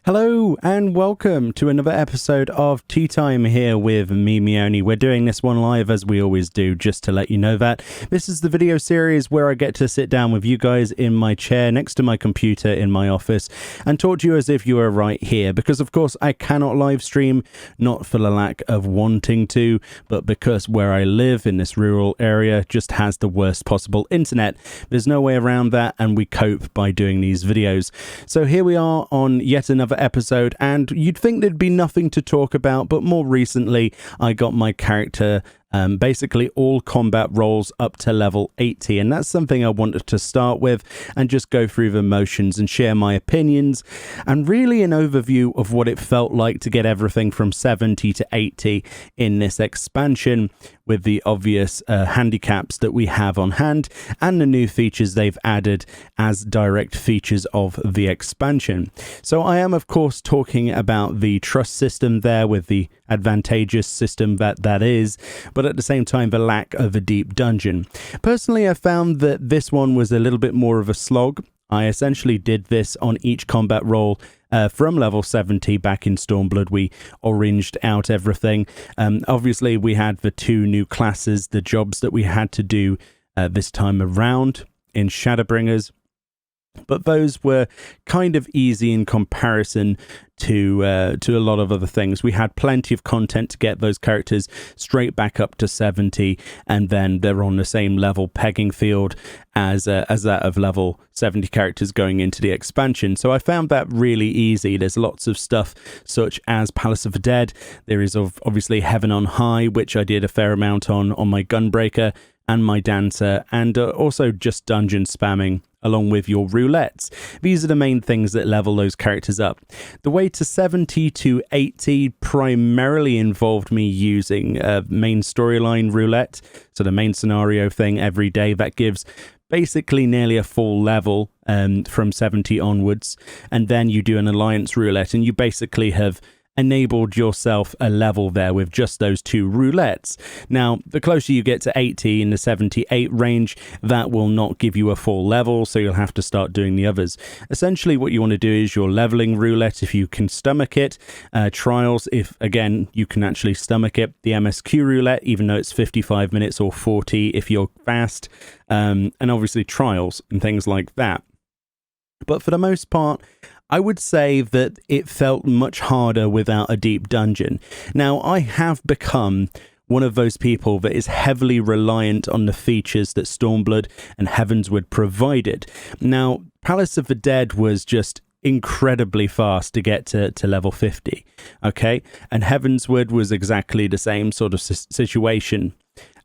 Hello and welcome to another episode of Tea Time here with me, Meoni. We're doing this one live as we always do, just to let you know that. This is the video series where I get to sit down with you guys in my chair next to my computer in my office and talk to you as if you were right here. Because of course I cannot live stream, not for the lack of wanting to, but because where I live in this rural area just has the worst possible internet. There's no way around that and we cope by doing these videos. So here we are on yet another episode, and you'd think there'd be nothing to talk about, but more recently I got my character basically all combat roles up to level 80, and that's something I wanted to start with and just go through the motions and share my opinions and really an overview of what it felt like to get everything from 70 to 80 in this expansion, with the obvious handicaps that we have on hand and the new features they've added as direct features of the expansion. So I am of course talking about the trust system there, with the advantageous system that is, but at the same time the lack of a deep dungeon. Personally, I found that this one was a little bit more of a slog. I essentially did this on each combat role from level 70 back in Stormblood. We oranged out everything. Obviously, we had the two new classes, the jobs that we had to do this time around in Shadowbringers. But those were kind of easy in comparison to a lot of other things. We had plenty of content to get those characters straight back up to 70, and then they're on the same level pegging field as that of level 70 characters going into the expansion. So I found that really easy. There's lots of stuff such as Palace of the Dead. There is obviously Heaven on High, which I did a fair amount on my Gunbreaker and my Dancer, and also just dungeon spamming along with your roulettes. These are the main things that level those characters up. The way to 70 to 80 primarily involved me using main storyline roulette, so the main scenario thing every day that gives basically nearly a full level from 70 onwards, and then you do an alliance roulette and you basically have enabled yourself a level there with just those two roulettes. Now, the closer you get to 80 in the 78 range, that will not give you a full level, so you'll have to start doing the others. Essentially, what you want to do is your leveling roulette, if you can stomach it. Trials, if, again, you can actually stomach it. The MSQ roulette, even though it's 55 minutes or 40 if you're fast. And obviously trials and things like that. But for the most part, I would say that it felt much harder without a deep dungeon. Now, I have become one of those people that is heavily reliant on the features that Stormblood and Heavensward provided. Now, Palace of the Dead was just incredibly fast to get to level 50, okay? And Heavensward was exactly the same sort of situation.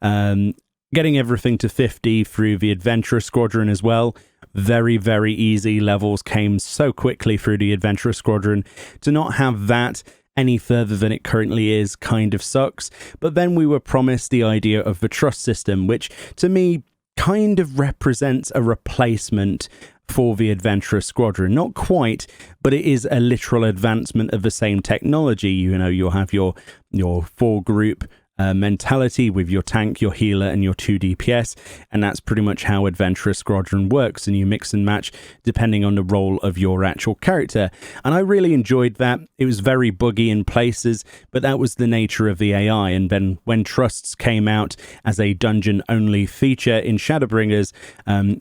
Getting everything to 50 through the Adventurer Squadron as well. Very, very easy. Levels came so quickly through the Adventurer Squadron. To not have that any further than it currently is kind of sucks. But then we were promised the idea of the trust system, which to me kind of represents a replacement for the Adventurer Squadron. Not quite, but it is a literal advancement of the same technology. You know, you'll have your 4-group mentality with your tank, your healer, and your 2 DPS, and that's pretty much how Adventurer Squadron works, and you mix and match depending on the role of your actual character. And I really enjoyed that. It was very buggy in places, but that was the nature of the AI. And then when Trusts came out as a dungeon-only feature in Shadowbringers,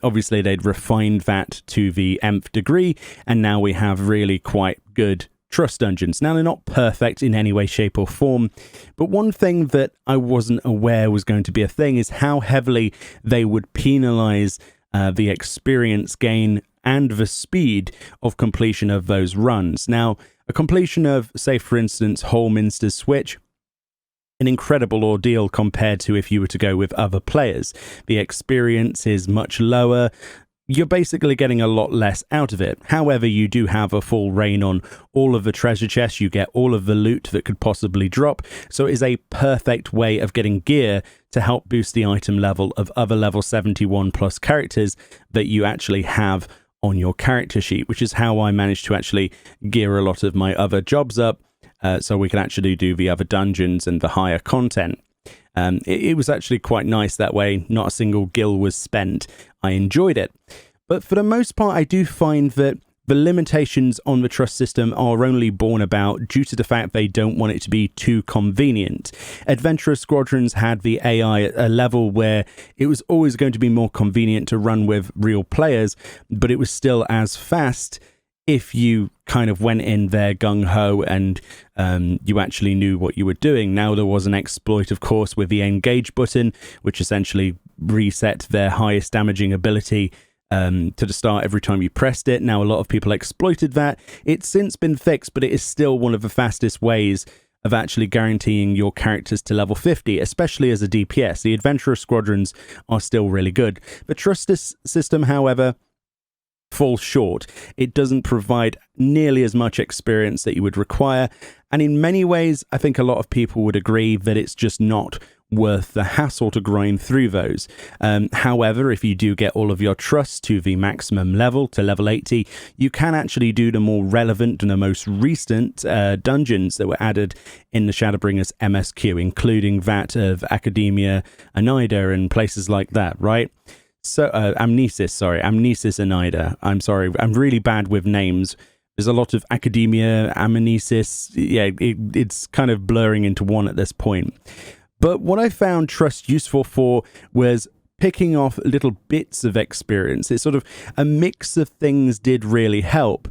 obviously they'd refined that to the nth degree, and now we have really quite good trust dungeons. Now, they're not perfect in any way, shape or form, but one thing that I wasn't aware was going to be a thing is how heavily they would penalize the experience gain and the speed of completion of those runs. Now, a completion of, say for instance, Holminster's Switch, an incredible ordeal compared to if you were to go with other players. The experience is much lower. You're basically getting a lot less out of it. However, you do have a full reign on all of the treasure chests. You get all of the loot that could possibly drop. So it is a perfect way of getting gear to help boost the item level of other level 71 plus characters that you actually have on your character sheet, which is how I managed to actually gear a lot of my other jobs up so we can actually do the other dungeons and the higher content. It was actually quite nice that way. Not a single gil was spent. I enjoyed it. But for the most part, I do find that the limitations on the trust system are only born about due to the fact they don't want it to be too convenient. Adventurous Squadrons had the AI at a level where it was always going to be more convenient to run with real players, but it was still as fast if you kind of went in there gung-ho and you actually knew what you were doing. Now, there was an exploit, of course, with the engage button, which essentially reset their highest damaging ability to the start every time you pressed it. Now, a lot of people exploited that. It's since been fixed, but it is still one of the fastest ways of actually guaranteeing your characters to level 50, especially as a DPS. The Adventurous Squadrons are still really good. The trust system, however, falls short. It doesn't provide nearly as much experience that you would require, and in many ways, I think a lot of people would agree that it's just not worth the hassle to grind through those. However, if you do get all of your trusts to the maximum level, to level 80, you can actually do the more relevant and the most recent dungeons that were added in the Shadowbringers MSQ, including that of Academia Anida and places like that, right? So, Amnesis Anida. I'm sorry, I'm really bad with names. There's a lot of Academia, Amnesis. Yeah, it's kind of blurring into one at this point. But what I found trust useful for was picking off little bits of experience. It's sort of a mix of things did really help.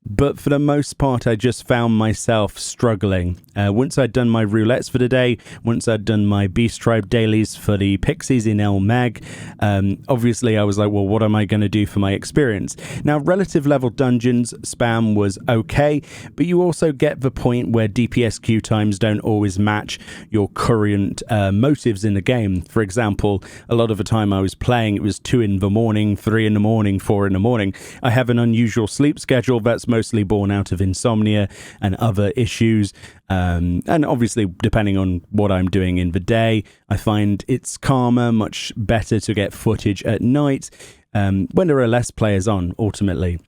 But for the most part, I just found myself struggling. Once I'd done my roulettes for the day, once I'd done my Beast Tribe dailies for the Pixies in El Mag, obviously I was like, well, what am I going to do for my experience? Now, relative level dungeons spam was okay, but you also get the point where DPS queue times don't always match your current motives in the game. For example, a lot of the time I was playing, it was 2 in the morning, 3 in the morning, 4 in the morning. I have an unusual sleep schedule that's mostly born out of insomnia and other issues. And obviously, depending on what I'm doing in the day, I find it's calmer, much better to get footage at night when there are less players on, ultimately.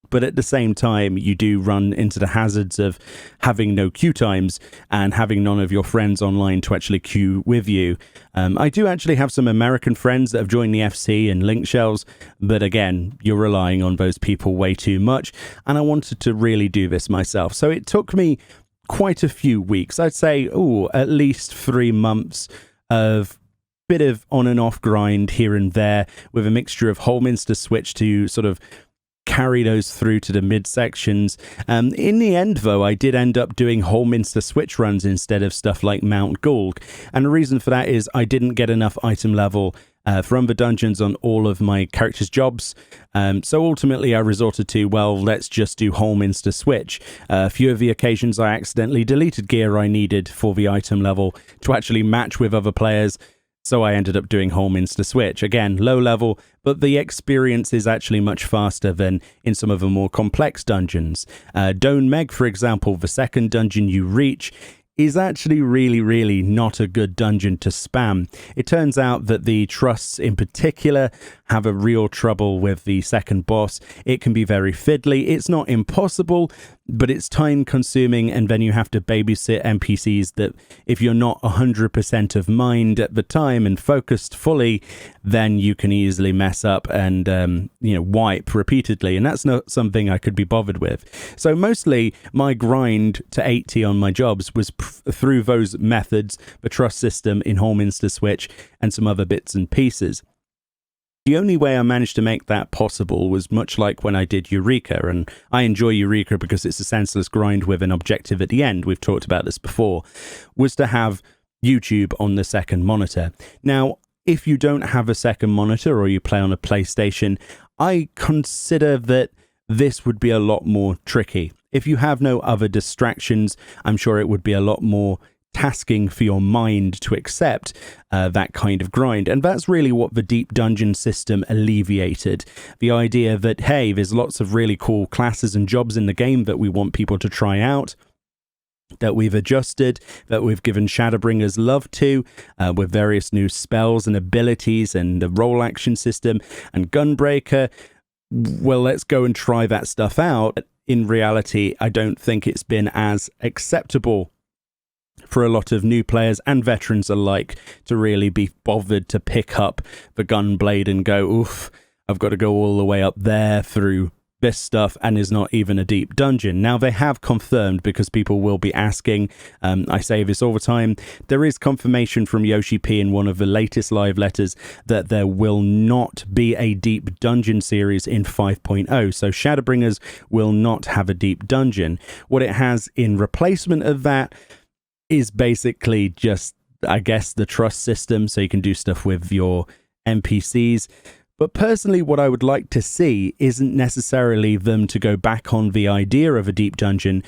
But at the same time, you do run into the hazards of having no queue times and having none of your friends online to actually queue with you. I do actually have some American friends that have joined the FC and link shells, but again, you're relying on those people way too much, and I wanted to really do this myself. So it took me quite a few weeks. I'd say, at least 3 months of bit of on and off grind here and there with a mixture of Holminster switch to sort of carry those through to the mid-sections. In the end, though, I did end up doing Holminster switch runs instead of stuff like Mount Gould. And the reason for that is I didn't get enough item level from the dungeons on all of my characters' jobs. So ultimately, I resorted to, well, let's just do Holminster switch. A few of the occasions I accidentally deleted gear I needed for the item level to actually match with other players. So I ended up doing Holminster switch. Again, low level, but the experience is actually much faster than in some of the more complex dungeons. Doan Meg, for example, the second dungeon you reach, is actually really not a good dungeon to spam. It turns out that the trusts in particular have a real trouble with the second boss. It can be very fiddly. It's not impossible, but it's time consuming, and then you have to babysit NPCs that if you're not 100% of mind at the time and focused fully, then you can easily mess up and wipe repeatedly, and that's not something I could be bothered with. So mostly my grind to 80 on my jobs was through those methods, the trust system in Holminster switch and some other bits and pieces. The only way I managed to make that possible was much like when I did Eureka, and I enjoy Eureka because it's a senseless grind with an objective at the end, we've talked about this before, was to have YouTube on the second monitor. Now, if you don't have a second monitor or you play on a PlayStation, I consider that this would be a lot more tricky. If you have no other distractions, I'm sure it would be a lot more tasking for your mind to accept that kind of grind. And that's really what the deep dungeon system alleviated. The idea that, hey, there's lots of really cool classes and jobs in the game that we want people to try out, that we've adjusted, that we've given Shadowbringers love to, with various new spells and abilities and the role action system and Gunbreaker. Well, let's go and try that stuff out. In reality, I don't think it's been as acceptable for a lot of new players and veterans alike to really be bothered to pick up the Gunblade and go, oof, I've got to go all the way up there through this stuff and is not even a deep dungeon. Now, they have confirmed, because people will be asking, I say this all the time, there is confirmation from Yoshi P in one of the latest live letters that there will not be a deep dungeon series in 5.0. So Shadowbringers will not have a deep dungeon. What it has in replacement of that is basically just, I guess, the trust system, so you can do stuff with your NPCs. But personally, what I would like to see isn't necessarily them to go back on the idea of a deep dungeon.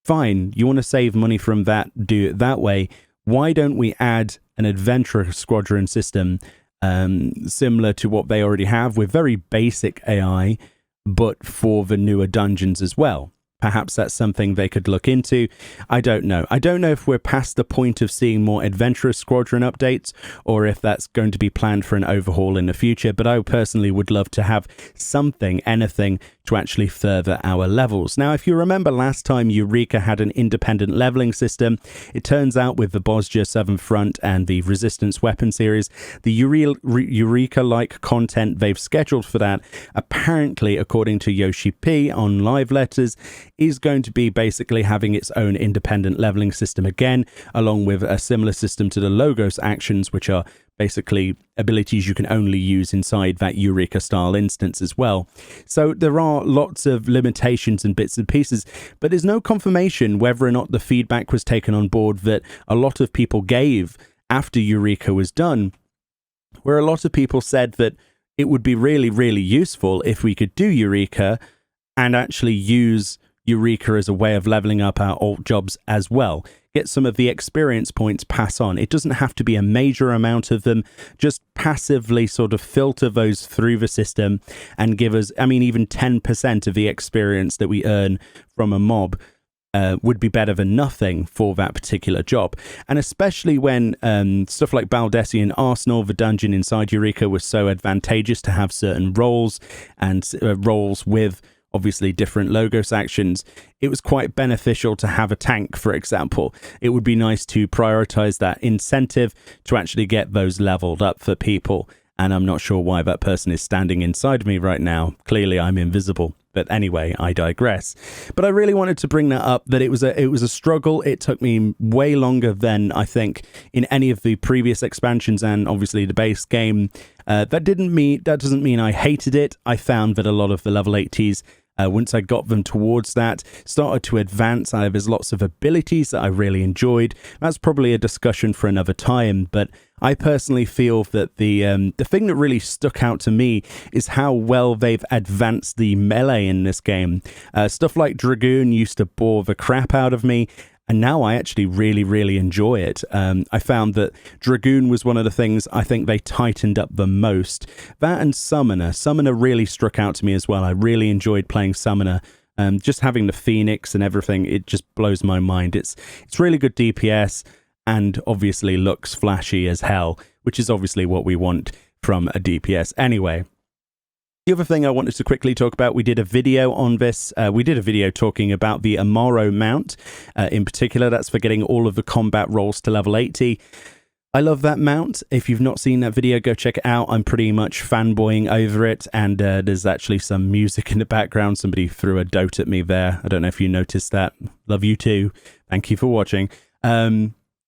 Fine, you want to save money from that, do it that way. Why don't we add an adventurer squadron system similar to what they already have, with very basic AI, but for the newer dungeons as well? Perhaps that's something they could look into. I don't know. I don't know if we're past the point of seeing more Adventurous Squadron updates, or if that's going to be planned for an overhaul in the future, but I personally would love to have something, anything, to actually further our levels. Now, if you remember last time Eureka had an independent leveling system, it turns out with the Bosja Southern Front and the Resistance Weapon series, the Eureka-like content they've scheduled for that, apparently, according to Yoshi P on live letters, is going to be basically having its own independent leveling system again, along with a similar system to the Logos actions, which are basically abilities you can only use inside that Eureka style instance as well. So there are lots of limitations and bits and pieces, but there's no confirmation whether or not the feedback was taken on board that a lot of people gave after Eureka was done, where a lot of people said that it would be really, really useful if we could do Eureka and actually use Eureka as a way of leveling up our alt jobs as well. Get some of the experience points pass on. It doesn't have to be a major amount of them. Just passively sort of filter those through the system and give us, I mean, even 10% of the experience that we earn from a mob would be better than nothing for that particular job. And especially when stuff like Baldessian Arsenal, the dungeon inside Eureka, was so advantageous to have certain roles and roles with obviously different Logos actions, it was quite beneficial to have a tank, for example. It would be nice to prioritize that incentive to actually get those leveled up for people. And I'm not sure why that person is standing inside me right now. Clearly I'm invisible. But anyway, I digress. But I really wanted to bring that up, that it was a struggle. It took me way longer than I think in any of the previous expansions and obviously the base game. That doesn't mean I hated it. I found that a lot of the level 80s, once I got them towards that, started to advance. There's lots of abilities that I really enjoyed. That's probably a discussion for another time, but I personally feel that the thing that really stuck out to me is how well they've advanced the melee in this game. Stuff like Dragoon used to bore the crap out of me, and now I actually really, really enjoy it. I found that Dragoon was one of the things I think they tightened up the most. That and Summoner. Summoner really struck out to me as well. I really enjoyed playing Summoner. Just having the Phoenix and everything, it just blows my mind. It's really good DPS and obviously looks flashy as hell, which is obviously what we want from a DPS anyway. The other thing I wanted to quickly talk about, we did a video on this. We did a video talking about the Amaro mount in particular. That's for getting all of the combat rolls to level 80. I love that mount. If you've not seen that video, go check it out. I'm pretty much fanboying over it, and there's actually some music in the background. Somebody threw a dote at me there. I don't know if you noticed that. Love you too. Thank you for watching.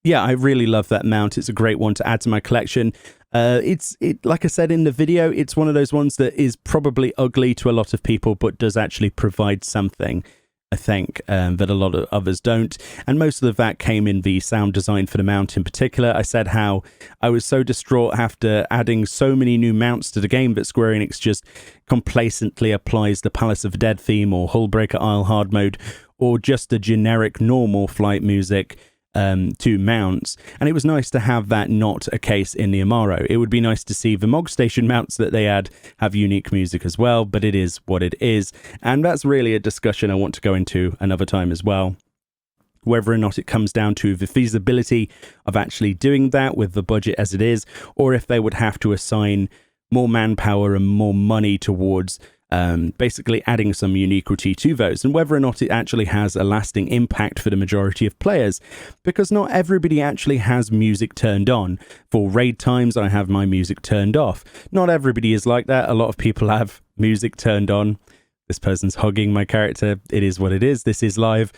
Yeah, I really love that mount. It's a great one to add to my collection. Like I said in the video, it's one of those ones that is probably ugly to a lot of people, but does actually provide something, I think, that a lot of others don't. And most of that came in the sound design for the mount in particular. I said how I was so distraught after adding so many new mounts to the game that Square Enix just complacently applies the Palace of the Dead theme or Hullbreaker Isle hard mode, or just the generic normal flight music to mounts, and it was nice to have that not a case in the Amaro. It would be nice to see the Mog Station mounts that they add have unique music as well, but it is what it is, and that's really a discussion I want to go into another time as well. Whether or not it comes down to the feasibility of actually doing that with the budget as it is, or if they would have to assign more manpower and more money towards basically adding some uniquity to those, and whether or not it actually has a lasting impact for the majority of players, because not everybody actually has music turned on. For raid times, I have my music turned off. Not everybody is like that. A lot of people have music turned on. this person's hugging my character. It is what it is. This is live.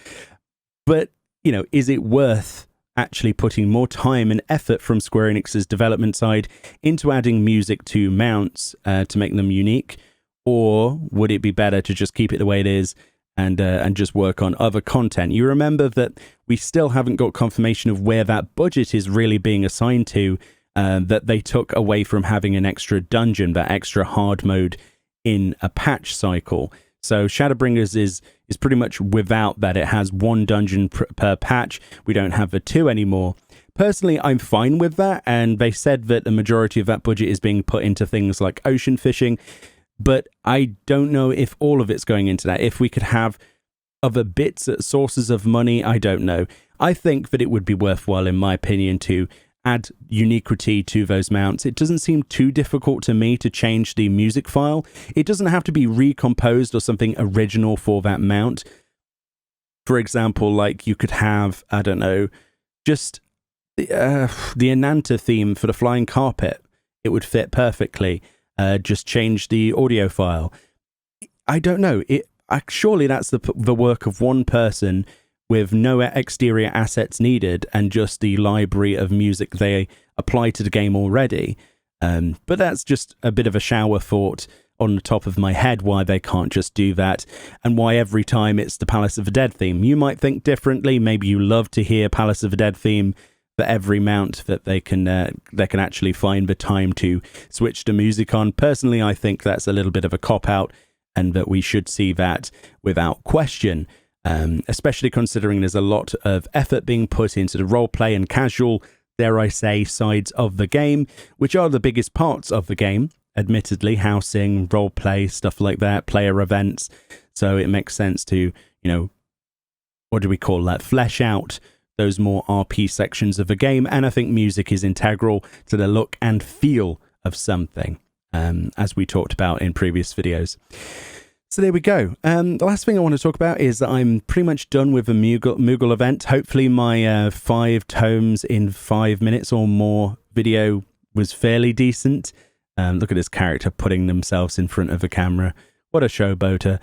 But, you know, is it worth actually putting more time and effort from Square Enix's development side into adding music to mounts to make them unique? Or would it be better to just keep it the way it is and just work on other content? You remember that we still haven't got confirmation of where that budget is really being assigned to, that they took away from having an extra dungeon, that extra hard mode in a patch cycle. So Shadowbringers is pretty much without that. It has one dungeon per patch. We don't have the two anymore. Personally, I'm fine with that, and they said that the majority of that budget is being put into things like ocean fishing, but I don't know if all of it's going into that. If we could have other bits, sources of money, I don't know. I think that it would be worthwhile, in my opinion, to add uniquity to those mounts. It doesn't seem too difficult to me to change the music file. It doesn't have to be recomposed or something original for that mount. For example, like you could have, I don't know, just the Ananta theme for the flying carpet. It would fit perfectly. Just change the audio file. I don't know. Surely that's the work of one person with no exterior assets needed and just the library of music they apply to the game already. But that's just a bit of a shower thought on the top of my head, why they can't just do that, and why every time it's the Palace of the Dead theme. You might think differently. Maybe you love to hear Palace of the Dead theme for every mount that they can actually find the time to switch the music on. Personally, I think that's a little bit of a cop-out, and that we should see that without question. Especially considering there's a lot of effort being put into the roleplay and casual, dare I say, sides of the game, which are the biggest parts of the game, admittedly, housing, roleplay, stuff like that, player events. So it makes sense to, you know, what do we call that, flesh out those more RP sections of the game. And I think music is integral to the look and feel of something, as we talked about in previous videos. So there we go. The last thing I want to talk about is that I'm pretty much done with the Mughal event. Hopefully my 5 tomes in 5 minutes or more video was fairly decent. Look at this character putting themselves in front of a camera. What a showboater.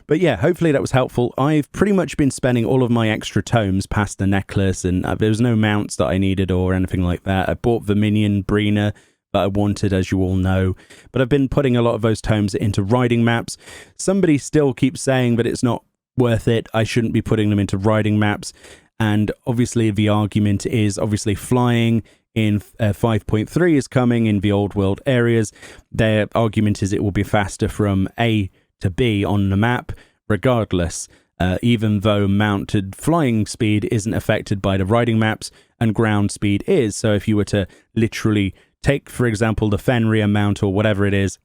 But yeah, hopefully that was helpful. I've pretty much been spending all of my extra tomes past the necklace, and there was no mounts that I needed or anything like that. I bought the minion Brina that I wanted, as you all know, but I've been putting a lot of those tomes into riding maps. Somebody still keeps saying that it's not worth it. I shouldn't be putting them into riding maps, and obviously the argument is obviously flying in 5.3 is coming in the old world areas. Their argument is it will be faster from A to B on the map regardless, even though mounted flying speed isn't affected by the riding maps and ground speed is. So if you were to literally take, for example, the Fenrir mount or whatever it is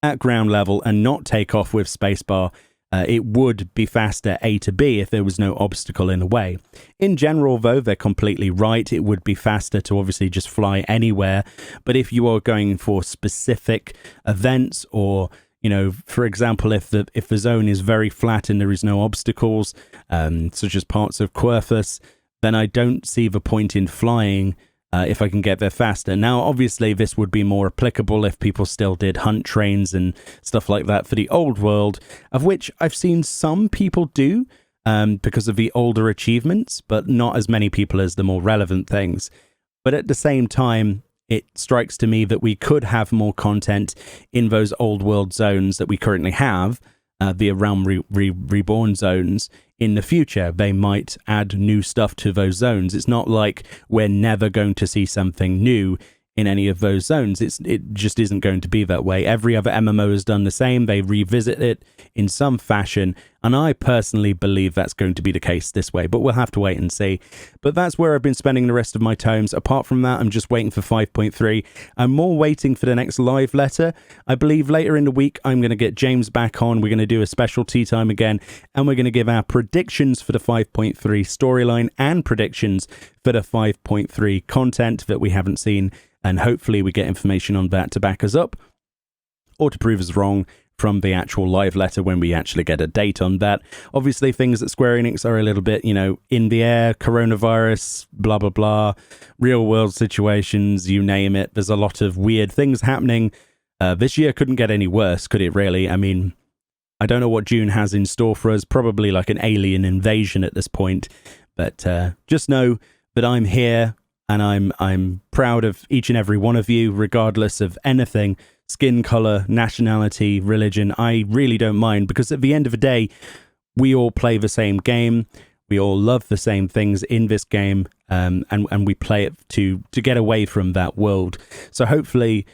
at ground level and not take off with spacebar, it would be faster A to B if there was no obstacle in the way. In general, though, they're completely right. It would be faster to obviously just fly anywhere. But if you are going for specific events, or, you know, for example, if the zone is very flat and there is no obstacles, such as parts of Querthus, then I don't see the point in flying if I can get there faster. Now, obviously, this would be more applicable if people still did hunt trains and stuff like that for the old world, of which I've seen some people do because of the older achievements, but not as many people as the more relevant things. But at the same time, it strikes to me that we could have more content in those old world zones that we currently have, the Realm Reborn zones. In the future, they might add new stuff to those zones. It's not like we're never going to see something new in any of those zones. It just isn't going to be that way. Every other MMO has done the same. They revisit it in some fashion, and I personally believe that's going to be the case this way, but we'll have to wait and see. But that's where I've been spending the rest of my tomes. Apart from that, I'm just waiting for 5.3. I'm more waiting for the next live letter. I believe later in the week, I'm going to get James back on. We're going to do a special tea time again, and we're going to give our predictions for the 5.3 storyline and predictions for the 5.3 content that we haven't seen. And hopefully we get information on that to back us up or to prove us wrong from the actual live letter when we actually get a date on that. Obviously, things at Square Enix are a little bit, you know, in the air, coronavirus, blah, blah, blah, real world situations, you name it. There's a lot of weird things happening This year couldn't get any worse, could it really? I mean, I don't know what June has in store for us, probably like an alien invasion at this point, but just know that I'm here, and I'm proud of each and every one of you, regardless of anything, skin color, nationality, religion. I really don't mind, because at the end of the day, we all play the same game. We all love the same things in this game, and we play it to get away from that world. So hopefully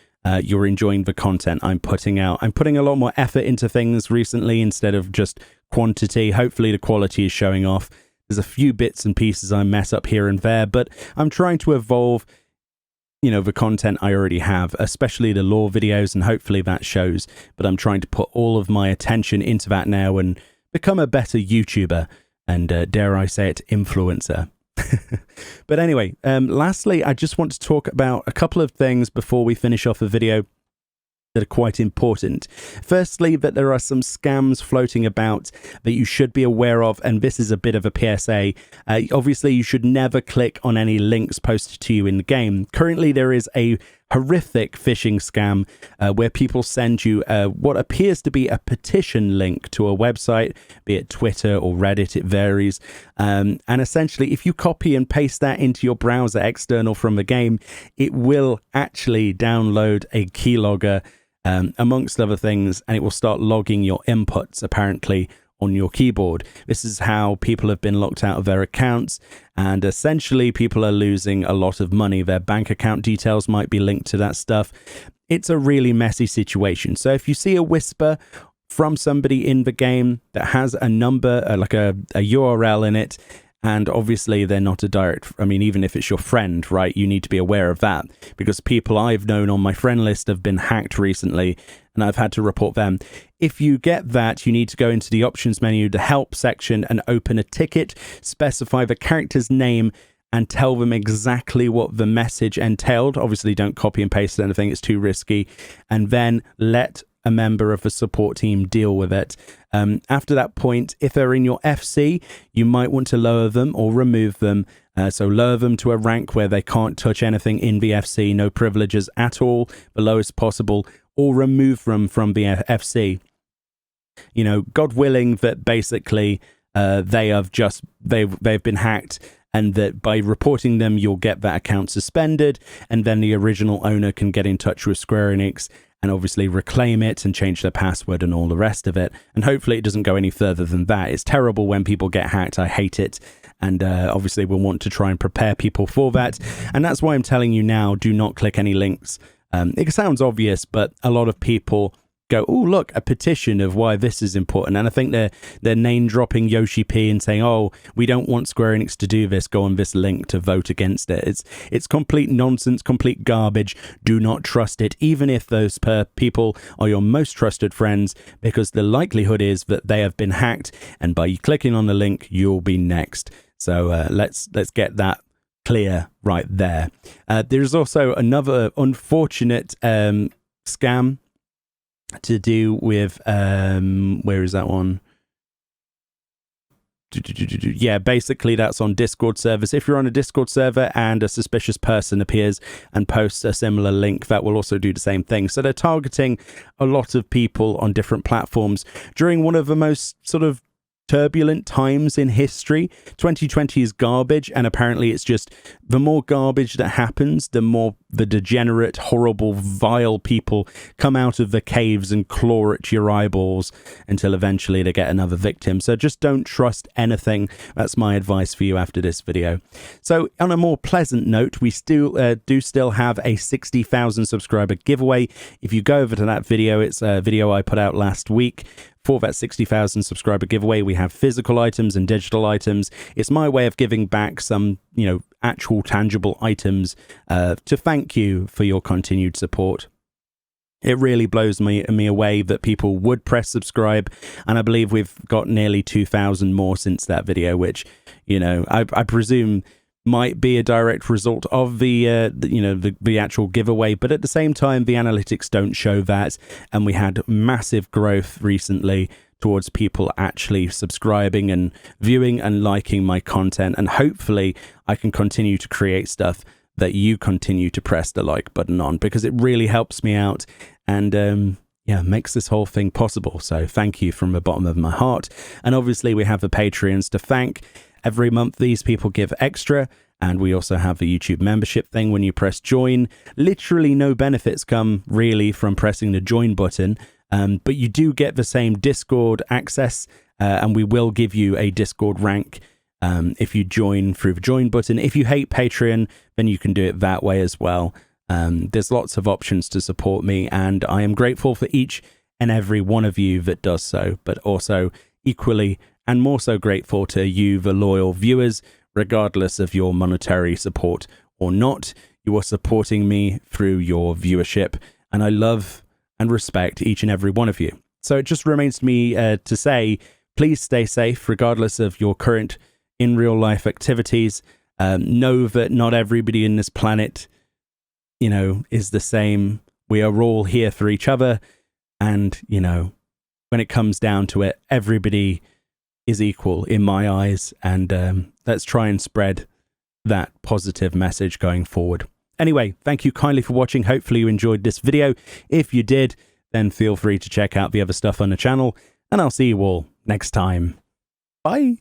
you're enjoying the content I'm putting out. I'm putting a lot more effort into things recently instead of just quantity. Hopefully the quality is showing off. There's a few bits and pieces I mess up here and there, but I'm trying to evolve, the content I already have, especially the lore videos, and hopefully that shows. But I'm trying to put all of my attention into that now and become a better YouTuber and, dare I say it, influencer. But anyway, lastly, I just want to talk about a couple of things before we finish off the video that are quite important. Firstly, that there are some scams floating about that you should be aware of, and this is a bit of a PSA. Obviously, you should never click on any links posted to you in the game. Currently, there is a horrific phishing scam where people send you what appears to be a petition link to a website, be it Twitter or Reddit, it varies. And essentially, if you copy and paste that into your browser external from the game, it will actually download a keylogger, amongst other things, and it will start logging your inputs, apparently, on your keyboard. This is how people have been locked out of their accounts, and essentially people are losing a lot of money. Their bank account details might be linked to that stuff. It's a really messy situation. So if you see a whisper from somebody in the game that has a number, like a URL in it, and obviously they're not a direct, even if it's your friend, right, you need to be aware of that, because people I've known on my friend list have been hacked recently, and I've had to report them. If you get that, you need to go into the options menu, the help section, and open a ticket, specify the character's name, and tell them exactly what the message entailed. Obviously, don't copy and paste anything, it's too risky, and then let a member of the support team deal with it. After that point, if they're in your FC, you might want to lower them or remove them. So lower them to a rank where they can't touch anything in the FC, no privileges at all, the lowest possible, or remove them from the FC. God willing that basically they've been hacked, and that by reporting them, you'll get that account suspended, and then the original owner can get in touch with Square Enix and obviously reclaim it and change their password and all the rest of it. And hopefully it doesn't go any further than that. It's terrible when people get hacked. I hate it. And obviously we'll want to try and prepare people for that. And that's why I'm telling you now, do not click any links. It sounds obvious, but a lot of people go, oh, look, a petition of why this is important. And I think they're name dropping Yoshi P and saying, oh, we don't want Square Enix to do this. Go on this link to vote against it. It's complete nonsense, complete garbage. Do not trust it, even if those people are your most trusted friends, because the likelihood is that they have been hacked, and by you clicking on the link, you'll be next. So let's get that clear right there. There's also another unfortunate scam to do with where is that one? Yeah, basically that's on Discord servers. If you're on a Discord server and a suspicious person appears and posts a similar link, that will also do the same thing. So they're targeting a lot of people on different platforms during one of the most sort of turbulent times in history. 2020 is garbage, and apparently it's just the more garbage that happens, the more the degenerate, horrible, vile people come out of the caves and claw at your eyeballs until eventually they get another victim. So just don't trust anything. That's my advice for you after this video. So on a more pleasant note, we still do have a 60,000 subscriber giveaway. If you go over to that video, it's a video I put out last week. For that 60,000 subscriber giveaway, we have physical items and digital items. It's my way of giving back some, actual tangible items to thank you for your continued support. It really blows me away that people would press subscribe, and I believe we've got nearly 2,000 more since that video, which, I presume might be a direct result of the actual giveaway, but at the same time the analytics don't show that, and we had massive growth recently towards people actually subscribing and viewing and liking my content, and hopefully I can continue to create stuff that you continue to press the like button on, because it really helps me out, and yeah, makes this whole thing possible. So thank you from the bottom of my heart. And obviously we have the Patreons to thank. Every month these people give extra, and we also have the YouTube membership thing when you press join. Literally no benefits come really from pressing the join button, but you do get the same Discord access, and we will give you a Discord rank if you join through the join button. If you hate Patreon, then you can do it that way as well. There's lots of options to support me, and I am grateful for each and every one of you that does so, but also equally and more so grateful to you, the loyal viewers, regardless of your monetary support or not. You are supporting me through your viewership, and I love and respect each and every one of you. So it just remains to me to say, please stay safe, regardless of your current in real life activities. Know that not everybody in this planet, you know, is the same. We are all here for each other. And, you know, when it comes down to it, everybody is equal in my eyes. And let's try and spread that positive message going forward. Anyway, thank you kindly for watching. Hopefully you enjoyed this video. If you did, then feel free to check out the other stuff on the channel. And I'll see you all next time. Bye.